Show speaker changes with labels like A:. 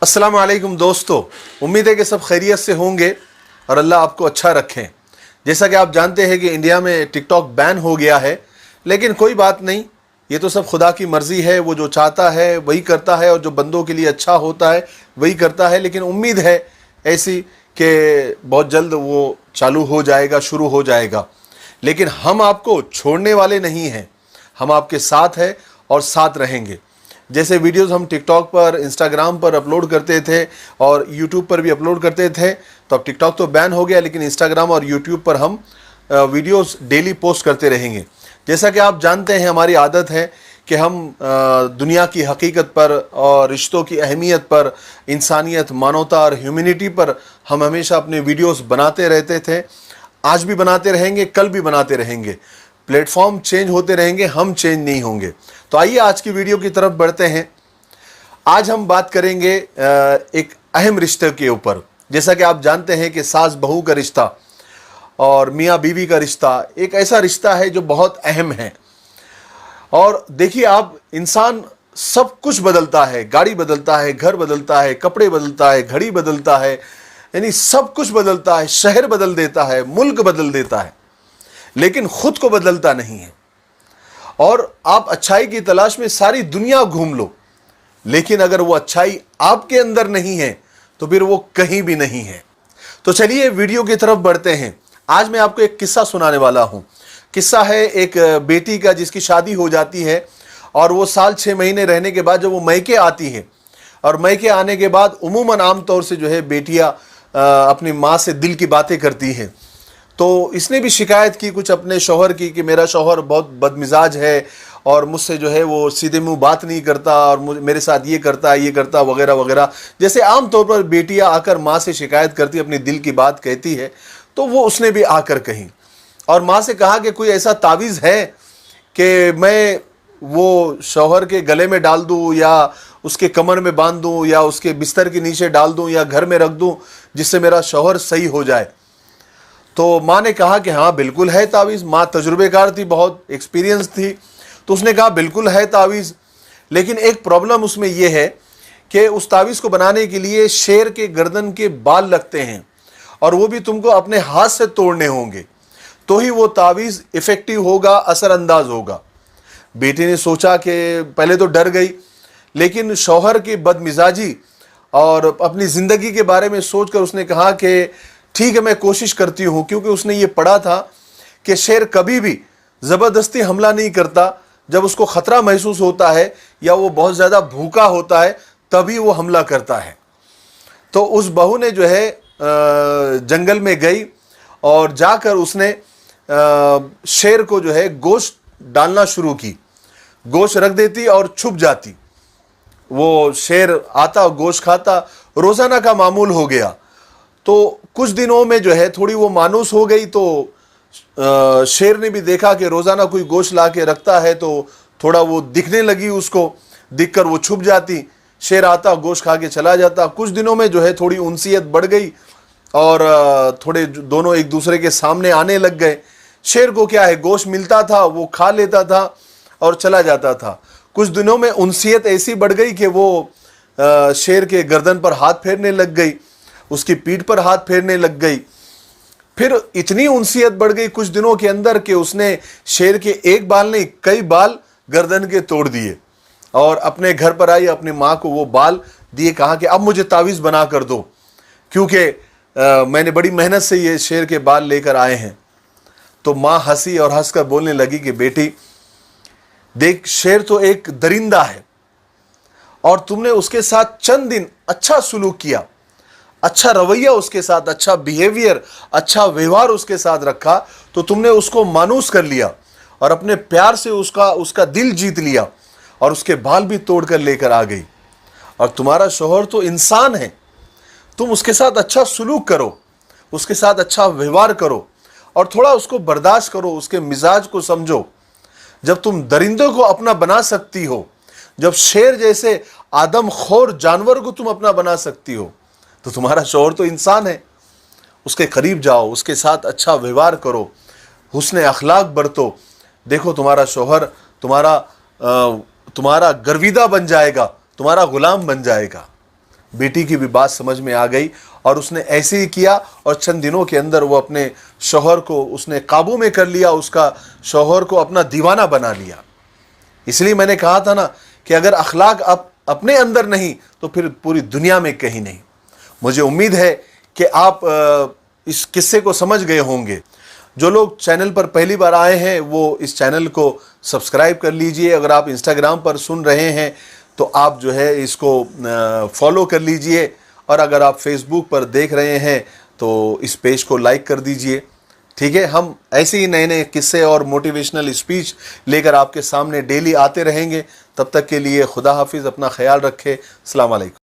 A: अस्सलाम वालेकुम दोस्तों, उम्मीद है कि सब खैरियत से होंगे और अल्लाह आपको अच्छा रखें। जैसा कि आप जानते हैं कि इंडिया में टिकटॉक बैन हो गया है, लेकिन कोई बात नहीं, ये तो सब खुदा की मर्ज़ी है। वो जो चाहता है वही करता है और जो बंदों के लिए अच्छा होता है वही करता है। लेकिन उम्मीद है ऐसी कि बहुत जल्द वो चालू हो जाएगा, शुरू हो जाएगा। लेकिन हम आपको छोड़ने वाले नहीं हैं, हम आपके साथ हैं और साथ रहेंगे। जैसे वीडियोस हम टिकटॉक पर, इंस्टाग्राम पर अपलोड करते थे और यूट्यूब पर भी अपलोड करते थे, तो अब टिकटॉक तो बैन हो गया, लेकिन इंस्टाग्राम और यूट्यूब पर हम वीडियोस डेली पोस्ट करते रहेंगे। जैसा कि आप जानते हैं, हमारी आदत है कि हम दुनिया की हकीकत पर और रिश्तों की अहमियत पर, इंसानियत, मानवता और ह्यूमैनिटी पर हम हमेशा अपने वीडियोस बनाते रहते थे। आज भी बनाते रहेंगे, कल भी बनाते रहेंगे। प्लेटफॉर्म चेंज होते रहेंगे, हम चेंज नहीं होंगे। तो आइए आज की वीडियो की तरफ बढ़ते हैं। आज हम बात करेंगे एक अहम रिश्ते के ऊपर। जैसा कि आप जानते हैं कि सास बहू का रिश्ता और मियाँ बीवी का रिश्ता एक ऐसा रिश्ता है जो बहुत अहम है। और देखिए, आप इंसान सब कुछ बदलता है, गाड़ी बदलता है, घर बदलता है, कपड़े बदलता है, घड़ी बदलता है, यानी सब कुछ बदलता है, शहर बदल देता है, मुल्क बदल देता है, लेकिन खुद को बदलता नहीं है। और आप अच्छाई की तलाश में सारी दुनिया घूम लो, लेकिन अगर वो अच्छाई आपके अंदर नहीं है तो फिर वो कहीं भी नहीं है। तो चलिए वीडियो की तरफ बढ़ते हैं। आज मैं आपको एक किस्सा सुनाने वाला हूं। किस्सा है एक बेटी का जिसकी शादी हो जाती है और वो साल 6 महीने रहने के बाद जब वो मैके आती है, और मैके आने के बाद उमूमन आम तौर से जो है बेटियां अपनी माँ से दिल की बातें करती हैं। तो इसने भी शिकायत की कुछ अपने शौहर की कि मेरा शौहर बहुत बदमिजाज है और मुझसे जो है वो सीधे मुंह बात नहीं करता और मेरे साथ ये करता वगैरह वगैरह। जैसे आम तौर पर बेटियां आकर माँ से शिकायत करती, अपनी दिल की बात कहती है, तो वो उसने भी आकर कही और माँ से कहा कि कोई ऐसा तावीज़ है कि मैं वो शौहर के गले में डाल दूँ या उसके कमर में बांध दूँ या उसके बिस्तर के नीचे डाल दूँ या घर में रख दूँ जिससे मेरा शौहर सही हो जाए। तो माँ ने कहा कि हाँ बिल्कुल है तावीज़। माँ तजुर्बेकार थी, बहुत एक्सपीरियंस थी, तो उसने कहा बिल्कुल है तावीज़, लेकिन एक प्रॉब्लम उसमें यह है कि उस तावीज़ को बनाने के लिए शेर के गर्दन के बाल लगते हैं और वो भी तुमको अपने हाथ से तोड़ने होंगे, तो ही वो तावीज़ इफ़ेक्टिव होगा, असरअंदाज होगा। बेटी ने सोचा कि पहले तो डर गई, लेकिन शौहर की बदमिजाजी और अपनी ज़िंदगी के बारे में सोचकर उसने कहा कि ठीक है, मैं कोशिश करती हूँ, क्योंकि उसने ये पढ़ा था कि शेर कभी भी ज़बरदस्ती हमला नहीं करता। जब उसको ख़तरा महसूस होता है या वो बहुत ज़्यादा भूखा होता है तभी वो हमला करता है। तो उस बहू ने जो है जंगल में गई और जाकर उसने शेर को जो है गोश्त डालना शुरू की। गोश्त रख देती और छुप जाती। वो शेर आता, गोश्त खाता, रोज़ाना का मामूल हो गया। तो कुछ दिनों में जो है थोड़ी वो मानूस हो गई, तो शेर ने भी देखा कि रोज़ाना कोई गोश्त ला के रखता है, तो थोड़ा वो दिखने लगी उसको। दिखकर वो छुप जाती, शेर आता, गोश्त खा के चला जाता। कुछ दिनों में जो है थोड़ी उनसीयत बढ़ गई और थोड़े दोनों एक दूसरे के सामने आने लग गए। शेर को क्या है, गोश्त मिलता था, वो खा लेता था और चला जाता था। कुछ दिनों में उनसीयत ऐसी बढ़ गई कि वो शेर के गर्दन पर हाथ फेरने लग गई, उसकी पीठ पर हाथ फेरने लग गई। फिर इतनी उनसीयत बढ़ गई कुछ दिनों के अंदर कि उसने शेर के एक बाल नहीं, कई बाल गर्दन के तोड़ दिए और अपने घर पर आई, अपनी माँ को वो बाल दिए, कहा कि अब मुझे तावीज़ बना कर दो, क्योंकि मैंने बड़ी मेहनत से ये शेर के बाल लेकर आए हैं। तो माँ हंसी और हंसकर बोलने लगी कि बेटी देख, शेर तो एक दरिंदा है और तुमने उसके साथ चंद दिन अच्छा सुलूक किया, अच्छा रवैया उसके साथ, अच्छा बिहेवियर, अच्छा व्यवहार उसके साथ रखा, तो तुमने उसको मानूस कर लिया और अपने प्यार से उसका दिल जीत लिया और उसके बाल भी तोड़ कर लेकर आ गई। और तुम्हारा शौहर तो इंसान है, तुम उसके साथ अच्छा सुलूक करो, उसके साथ अच्छा व्यवहार करो और थोड़ा उसको बर्दाश्त करो, उसके मिजाज को समझो। जब तुम दरिंदों को अपना बना सकती हो, जब शेर जैसे आदमखोर जानवर को तुम अपना बना सकती हो, तो तुम्हारा शौहर तो इंसान है। उसके करीब जाओ, उसके साथ अच्छा व्यवहार करो, हुस्न अखलाक बरतो। देखो तुम्हारा शौहर तुम्हारा गर्विदा बन जाएगा, तुम्हारा गुलाम बन जाएगा। बेटी की भी बात समझ में आ गई और उसने ऐसे ही किया और चंद दिनों के अंदर वो अपने शौहर को उसने काबू में कर लिया, उसका शौहर को अपना दीवाना बना लिया। इसलिए मैंने कहा था ना कि अगर अखलाक आप अपने अंदर नहीं तो फिर पूरी दुनिया में कहीं नहीं। मुझे उम्मीद है कि आप इस किस्से को समझ गए होंगे। जो लोग चैनल पर पहली बार आए हैं वो इस चैनल को सब्सक्राइब कर लीजिए। अगर आप इंस्टाग्राम पर सुन रहे हैं तो आप जो है इसको फॉलो कर लीजिए, और अगर आप फेसबुक पर देख रहे हैं तो इस पेज को लाइक कर दीजिए। ठीक है, हम ऐसे ही नए नए किस्से और मोटिवेशनल स्पीच लेकर आपके सामने डेली आते रहेंगे। तब तक के लिए खुदा हाफिज़, अपना ख्याल रखें। अस्सलाम वालेकुम।